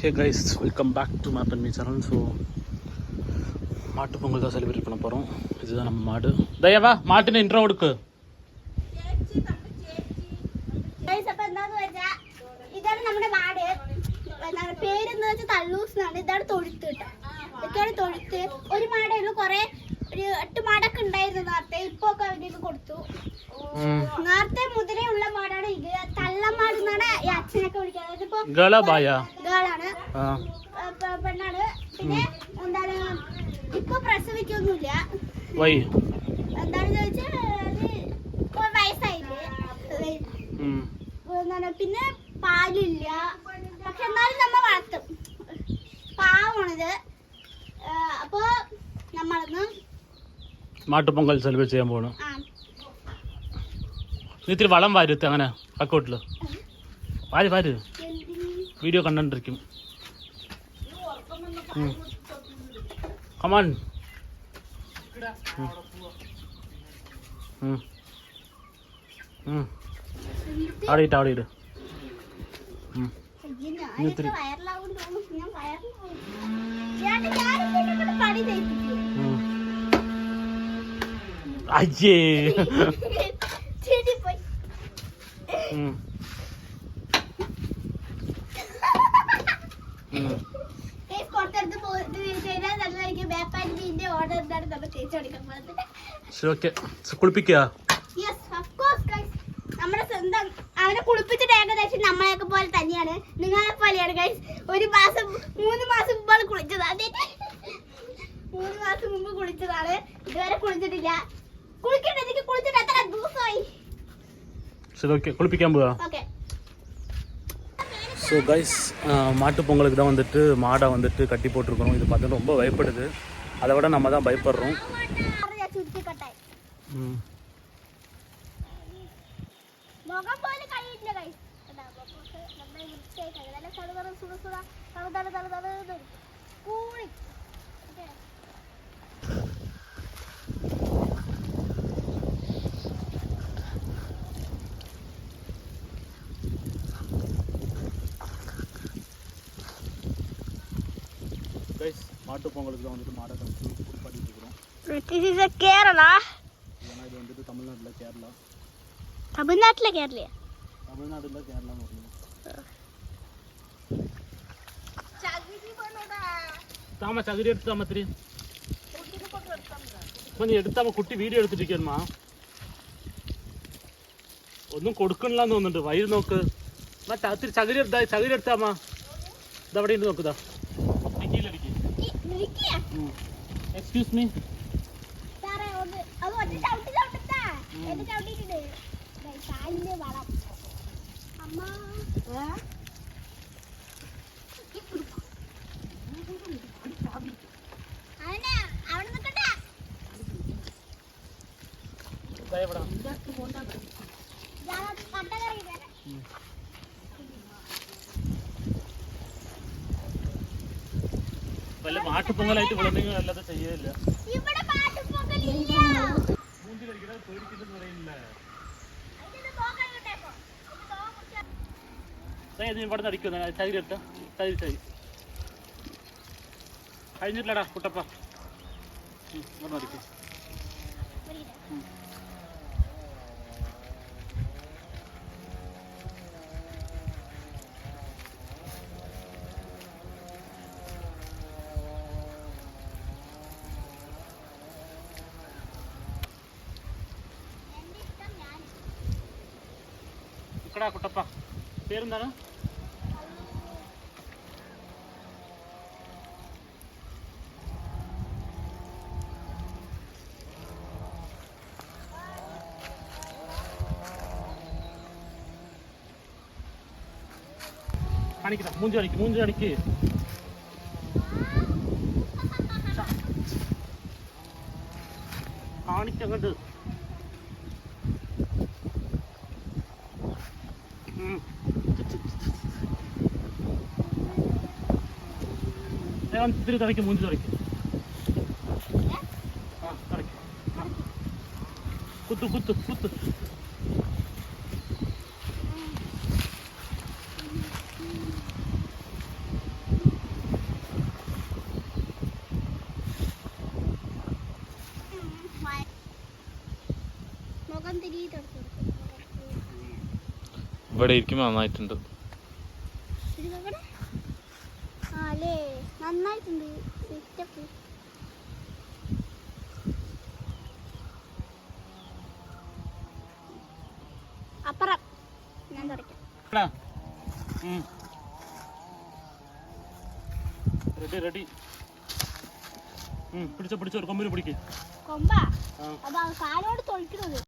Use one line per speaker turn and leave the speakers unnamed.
Hey guys, welcome back to Map and me channel. So Mattu Pongal தான் celebrate பண்ண போகிறோம். இதுதான் நம்ம மாடு. தயவா மாட்டுன்னு இன்ட்ரோ கொடுக்கு.
ഇതാണ് നമ്മുടെ മാട്. പേരെന്ന് വെച്ചാൽ തള്ളൂസ് എന്നാണ്. ഇതാണ് തൊഴുത്ത് കേട്ടോ. ഇതൊക്കെയാണ് തൊഴുത്ത്. ഒരു മാടേ ഉള്ളൂ. കുറെ ഒരു 8 മാടൊക്കെ ഉണ്ടായിരുന്നു നേരത്തെ. ഇപ്പൊ ഒക്കെ അവർക്ക് കൊടുത്തു. നേരത്തെ മുതലേ ഉള്ള മാടാണ് ഇത്. തള്ളമാട് എന്നാണ് ഈ അച്ഛനൊക്കെ വിളിക്കുന്നത്. ഇതിപ്പോ ഗേളാണ്, പെണ്ണാണ്. പിന്നെ എന്താണ് ഇപ്പൊ പ്രസവിക്കൊന്നുമില്ല. എന്താണെന്ന് ചോദിച്ചാൽ വയസ്സായില്ലേ. എന്താണ് പിന്നെ പാലില്ല. പക്ഷെ എന്നാലും നമ്മ വളർത്തും. പാവമാണിത്. അപ്പൊ നമ്മളൊന്ന്
മാട്ടുപൊങ്കൽ സെലിബ്രേറ്റ് ചെയ്യാൻ പോകണം. ഇത്തിരി വളം വാരുത്ത് അങ്ങനെ അക്കൗട്ടില് വാര് വീഡിയോ കണ്ടിരിക്കും. കമാൻ അവിടെ ഇട്. അയ്യേ കുളിപ്പിക്കുക.
നമ്മുടെ സ്വന്തം അവനെ കുളിപ്പിച്ചിട്ട് ഏകദേശം നമ്മളെയൊക്കെ പോലെ തന്നെയാണ്. നിങ്ങളെ പോലെയാണ് ഗൈസ്. 3 മാസം മുമ്പാണ് കുളിച്ചത്. 3 മാസം മുമ്പ് കുളിച്ചതാണ്. ഇതുവരെ കുളിച്ചിട്ടില്ല. കുളിച്ചിട്ട് എത്ര ദിവസമായി.
കുളിപ്പിക്കാൻ പോവാ. ஸோ கைஸ், மாட்டுப்பொங்கலுக்கு தான் வந்துட்டு மாடை வந்துட்டு கட்டி போட்டிருக்கோம். இது பார்த்தா ரொம்ப பயப்படுது. அதை விட நம்ம தான் பயப்படுறோம். மாட்டு பொங்கலுக்கு தான் வந்துட்டு மாடை கழிச்சு குளிப்பாட்டிட்டு இருக்கிறோம்.
கேரளா.
ஏன்னா இது வந்துட்டு தமிழ்நாட்டில் கேரளா.
தமிழ்நாட்டில் கேரளா.
தமிழ்நாட்டில் கேரளா வரணும். தாம சகரி எடுத்தாம திரி கொஞ்சம் എടുത്താമ കുട്ടി വീഡിയോ എടുത്തിരിക്കണമാ. ഒന്നും കൊടുക്കണില്ലാന്ന് തോന്നുന്നുണ്ട്. വൈര് നോക്ക്. ഒത്തിരി ചകിരി എടുത്താമാ. ഇതവിടെ ഉണ്ട് നോക്കുതാ. Excuse me. വല്ല മാട്ടുപൊങ്കലായിട്ട് വിളമ്പെങ്കിൽ അല്ലാതെ ചെയ്യയില്ല. ഇവിടെ നിന്ന് അടിക്കും. ചകിരി എടുത്ത ചകിരി കഴിഞ്ഞിട്ടില്ലടാ കുട്ടപ്പ. ഇവിടെ അടിക്കും. ഇക്കടാ കുട്ടപ്പ. പേരെന്താണ്? കാണിക്കടാ. മൂഞ്ചി അടിക്ക്. കാണിക്കങ്ങോട്ട്. ഇത്തിരി തടയ്ക്കും. മൂഞ്ചി തടയ്ക്കും. കുത്ത്.
ഡെയിലി തുടച്ചു
ഇവിടെ ഇരിക്കുമ്പോൾ നന്നായിട്ടുണ്ട്.
അല്ലേ നന്നായിട്ടുണ്ട്. സെറ്റപ്പ്. അപ്പുറം ഞാൻ തുടയ്ക്കാം.
Ready ready. പിടിച്ചോ പിടിച്ചോ, കൊമ്പിന് പിടിക്ക്.
കൊമ്പാ അതാ കാലോട് തൊഴിക്കണത്.